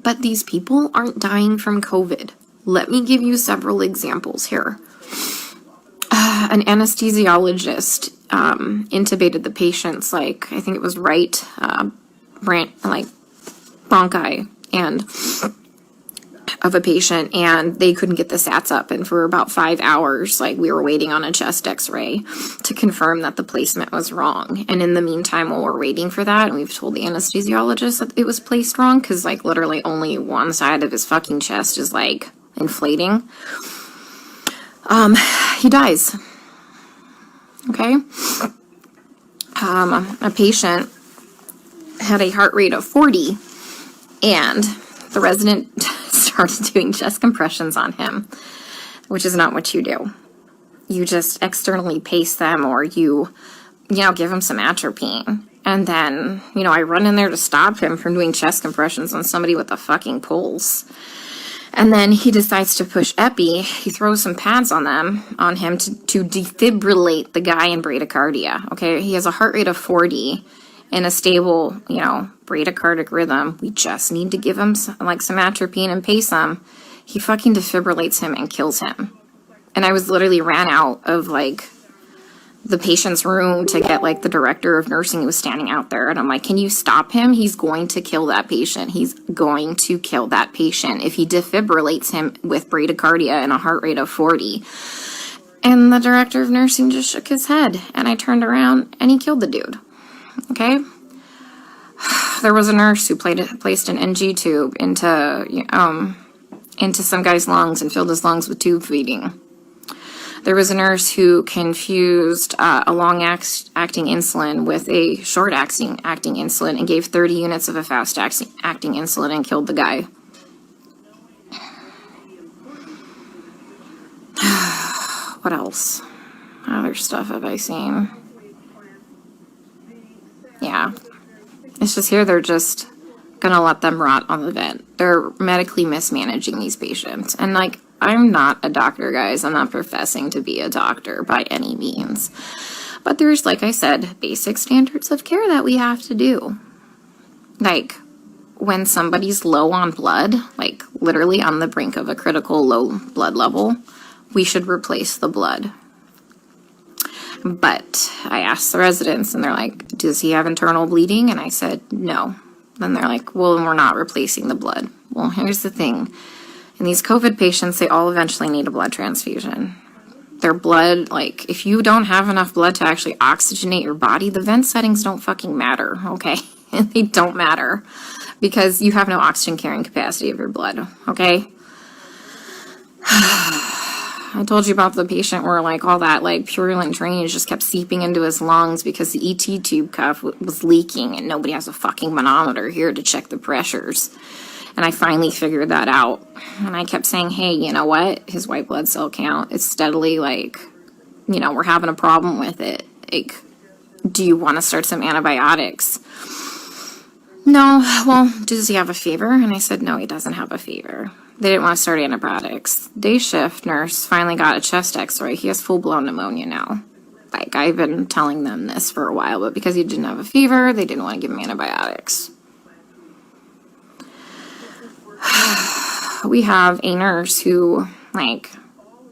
But these people aren't dying from COVID. Let me give you several examples here. An anesthesiologist intubated the patient's, like, I think it was right bronchi and of a patient, and they couldn't get the sats up, and for about 5 hours, like, we were waiting on a chest x-ray to confirm that the placement was wrong. And in the meantime, while we're waiting for that, and we've told the anesthesiologist that it was placed wrong, because, like, literally only one side of his fucking chest is, like, inflating, he dies. Okay? A patient had a heart rate of 40, and the resident started doing chest compressions on him, which is not what you do. You just externally pace them, or you give him some atropine. And then, I run in there to stop him from doing chest compressions on somebody with a fucking pulse. And then he decides to push epi. He throws some pads on him to defibrillate the guy in bradycardia. Okay, he has a heart rate of 40 in a stable, bradycardic rhythm. We just need to give him some atropine and pace him. He fucking defibrillates him and kills him. And I literally ran out of, the patient's room to get, the director of nursing who was standing out there. And I'm like, can you stop him? He's going to kill that patient. He's going to kill that patient if he defibrillates him with bradycardia and a heart rate of 40. And the director of nursing just shook his head. And I turned around and he killed the dude. Okay? There was a nurse who placed an NG tube into some guy's lungs and filled his lungs with tube feeding. There was a nurse who confused a long-acting insulin with a short-acting insulin and gave 30 units of a fast-acting insulin and killed the guy. What else? Other stuff have I seen? Yeah. It's just here they're just gonna let them rot on the vent. They're medically mismanaging these patients. And, I'm not a doctor, guys. I'm not professing to be a doctor by any means. But there's, like I said, basic standards of care that we have to do. When somebody's low on blood, literally on the brink of a critical low blood level, we should replace the blood. But I asked the residents, and they're like, does he have internal bleeding? And I said, no. Then they're like, well, we're not replacing the blood. Well, here's the thing. In these COVID patients, they all eventually need a blood transfusion. Their blood, if you don't have enough blood to actually oxygenate your body, the vent settings don't fucking matter, okay? They don't matter because you have no oxygen carrying capacity of your blood, okay? I told you about the patient where, all that, purulent drainage just kept seeping into his lungs because the ET tube cuff was leaking and nobody has a fucking manometer here to check the pressures. And I finally figured that out. And I kept saying, hey, you know what? His white blood cell count is steadily, we're having a problem with it. Do you want to start some antibiotics? No. Well, does he have a fever? And I said, no, he doesn't have a fever. They didn't want to start antibiotics. Day shift nurse finally got a chest x-ray. He has full-blown pneumonia now. I've been telling them this for a while, but because he didn't have a fever, they didn't want to give him antibiotics. We have a nurse who,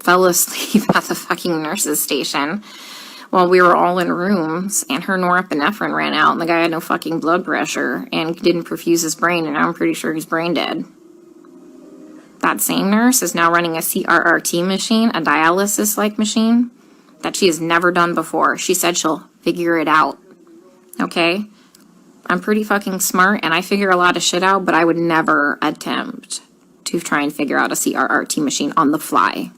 fell asleep at the fucking nurse's station while we were all in rooms, and her norepinephrine ran out, and the guy had no fucking blood pressure and didn't perfuse his brain, and I'm pretty sure he's brain dead. That same nurse is now running a CRRT machine, a dialysis-like machine, that she has never done before. She said she'll figure it out. Okay? I'm pretty fucking smart, and I figure a lot of shit out, but I would never attempt to try and figure out a CRRT machine on the fly.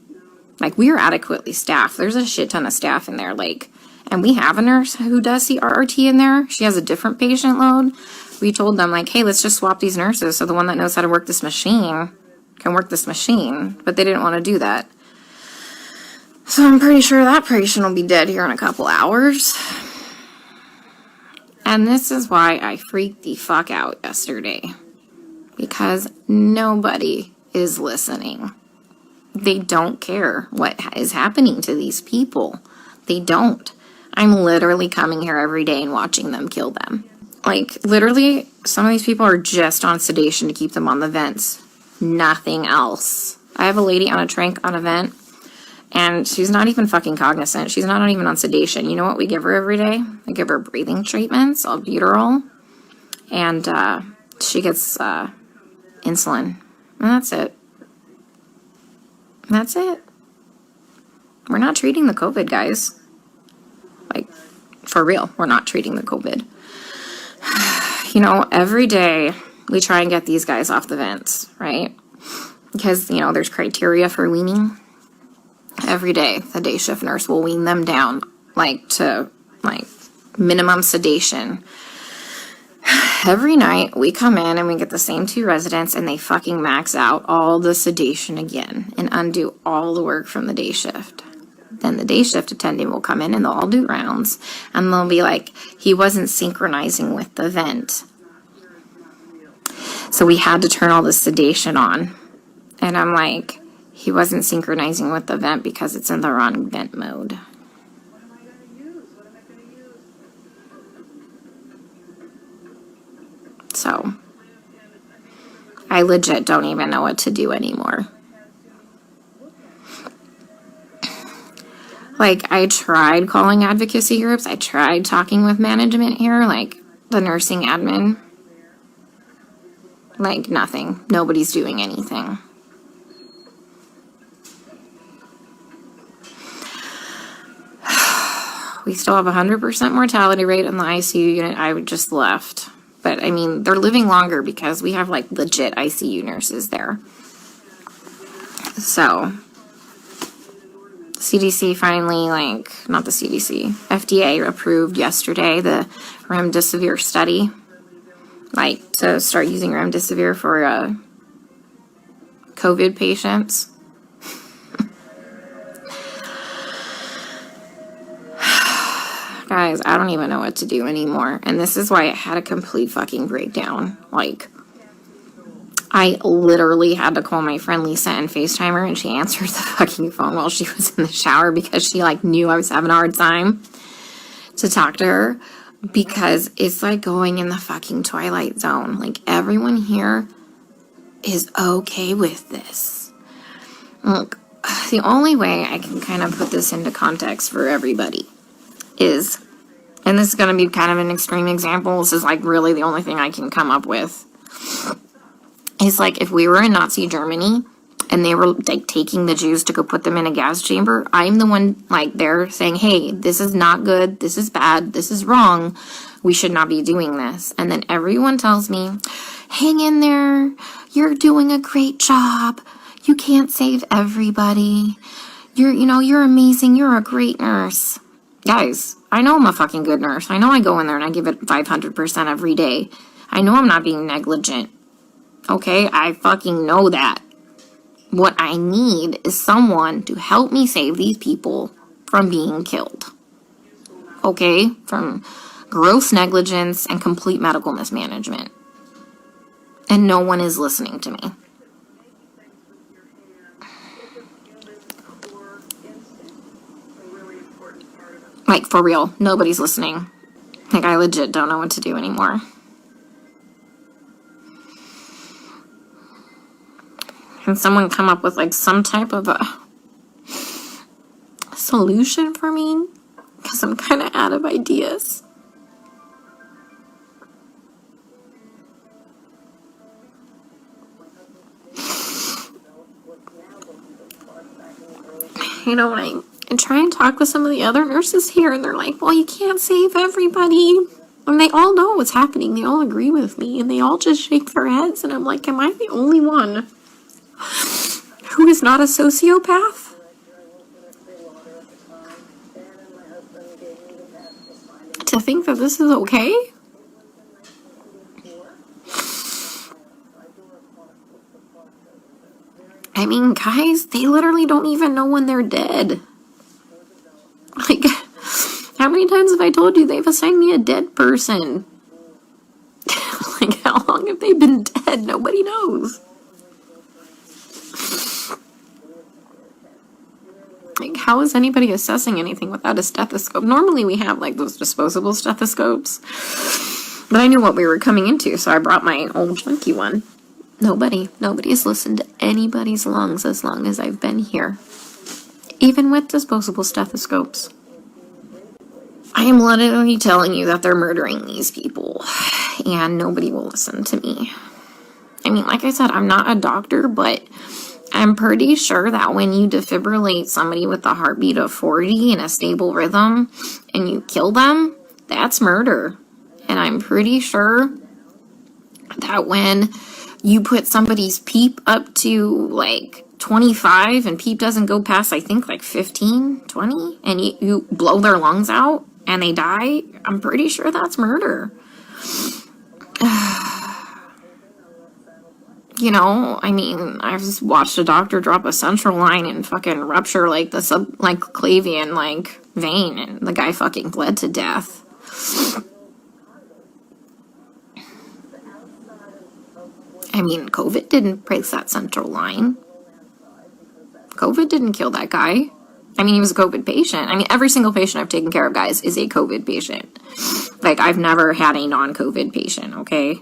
We are adequately staffed. There's a shit ton of staff in there, and we have a nurse who does CRRT in there. She has a different patient load. We told them, hey, let's just swap these nurses so the one that knows how to work this machine can work this machine, but they didn't want to do that. So I'm pretty sure that patient will be dead here in a couple hours. And this is why I freaked the fuck out yesterday. Because nobody is listening. They don't care what is happening to these people. They don't. I'm literally coming here every day and watching them kill them. Like, literally, some of these people are just on sedation to keep them on the vents. Nothing else. I have a lady on a tranq on a vent, and she's not even fucking cognizant. She's not even on sedation. You know what we give her every day? We give her breathing treatments, albuterol, and she gets insulin. And that's it. That's it. We're not treating the COVID, guys. Like, for real, we're not treating the COVID. You know, every day we try and get these guys off the vents, right? Because, you know, there's criteria for weaning. Every day, the day shift nurse will wean them down, like, to, like, minimum sedation. Every night, we come in and we get the same 2 residents, and they fucking max out all the sedation again and undo all the work from the day shift. Then the day shift attendant will come in and they'll all do rounds, and they'll be like, he wasn't synchronizing with the vent. So we had to turn all the sedation on. And I'm like, he wasn't synchronizing with the vent because it's in the wrong vent mode. So I legit don't even know what to do anymore. Like, I tried calling advocacy groups. I tried talking with management here, like the nursing admin. Like, nothing. Nobody's doing anything. We still have 100% mortality rate in the ICU unit. I just left. But, I mean, they're living longer because we have, like, legit ICU nurses there. So, CDC finally, like, not the CDC, FDA approved yesterday the remdesivir study. Like, to start using remdesivir for COVID patients. Guys, I don't even know what to do anymore. And this is why I had a complete fucking breakdown. Like, I literally had to call my friend Lisa and FaceTime her, and she answered the fucking phone while she was in the shower because she, like, knew I was having a hard time to talk to her. Because it's like going in the fucking Twilight Zone. Like, everyone here is okay with this. Look, the only way I can kind of put this into context for everybody is, and this is going to be kind of an extreme example, this is like really the only thing I can come up with, is like if we were in Nazi Germany and they were like taking the Jews to go put them in a gas chamber, I'm the one like there saying, hey, this is not good, this is bad, this is wrong, we should not be doing this. And then everyone tells me, hang in there, you're doing a great job, you can't save everybody, you're amazing, you're a great nurse. Guys, I know I'm a fucking good nurse. I know I go in there and I give it 500% every day. I know I'm not being negligent. Okay, I fucking know that. What I need is someone to help me save these people from being killed. Okay, from gross negligence and complete medical mismanagement. And no one is listening to me. Like, for real, nobody's listening. Like, I legit don't know what to do anymore. Can someone come up with, like, some type of a solution for me? Because I'm kind of out of ideas. You know, when I try and talk with some of the other nurses here, and they're like, well, you can't save everybody. And they all know what's happening. They all agree with me, and they all just shake their heads. And I'm like, am I the only one who is not a sociopath? To think that this is okay? I mean, guys, they literally don't even know when they're dead. Like, how many times have I told you they've assigned me a dead person? Like, how long have they been dead? Nobody knows. Like, how is anybody assessing anything without a stethoscope? Normally we have, like, those disposable stethoscopes. But I knew what we were coming into, so I brought my old chunky one. Nobody's listened to anybody's lungs as long as I've been here. Even with disposable stethoscopes. I am literally telling you that they're murdering these people, and nobody will listen to me. I mean, like I said, I'm not a doctor, but I'm pretty sure that when you defibrillate somebody with a heartbeat of 40 in a stable rhythm, and you kill them, that's murder. And I'm pretty sure that when you put somebody's PEEP up to, like, 25, and PEEP doesn't go past, I think, like 15, 20, and you blow their lungs out, and they die, I'm pretty sure that's murder. You know, I mean, I've just watched a doctor drop a central line and fucking rupture, like, the subclavian, like, vein, and the guy fucking bled to death. I mean, COVID didn't break that central line. COVID didn't kill that guy. I mean, he was a COVID patient. I mean, every single patient I've taken care of, guys, is a COVID patient. Like, I've never had a non-COVID patient, okay?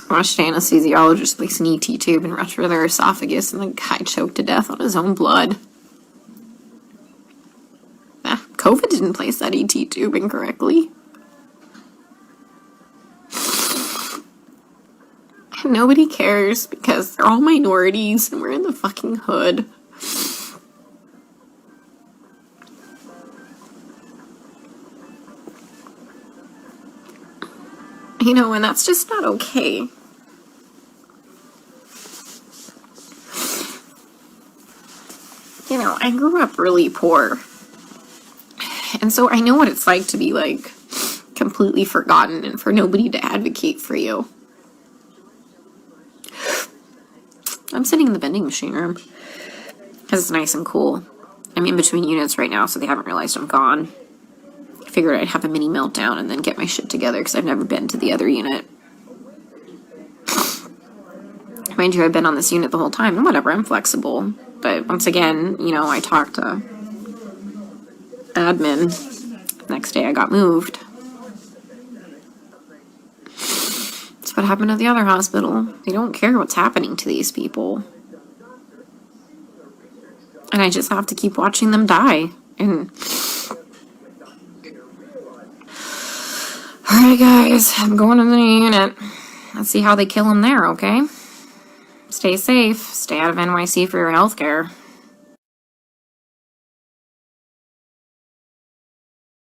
Watched an anesthesiologist place an ET tube and rupture their esophagus, and the guy choked to death on his own blood. COVID didn't place that ET tube incorrectly. And nobody cares because they're all minorities and we're in the fucking hood. You know, and that's just not okay. You know, I grew up really poor. And so I know what it's like to be, like, completely forgotten and for nobody to advocate for you. I'm sitting in the vending machine room because it's nice and cool. I'm in between units right now, so they haven't realized I'm gone. I figured I'd have a mini meltdown and then get my shit together because I've never been to the other unit. Mind you, I've been on this unit the whole time, and whatever, I'm flexible. But once again, you know, I talked to admin. Next day I got moved. That's what happened at the other hospital. They don't care what's happening to these people. And I just have to keep watching them die. And alright guys, I'm going to the unit. Let's see how they kill them there, okay? Stay safe. Stay out of NYC for your healthcare.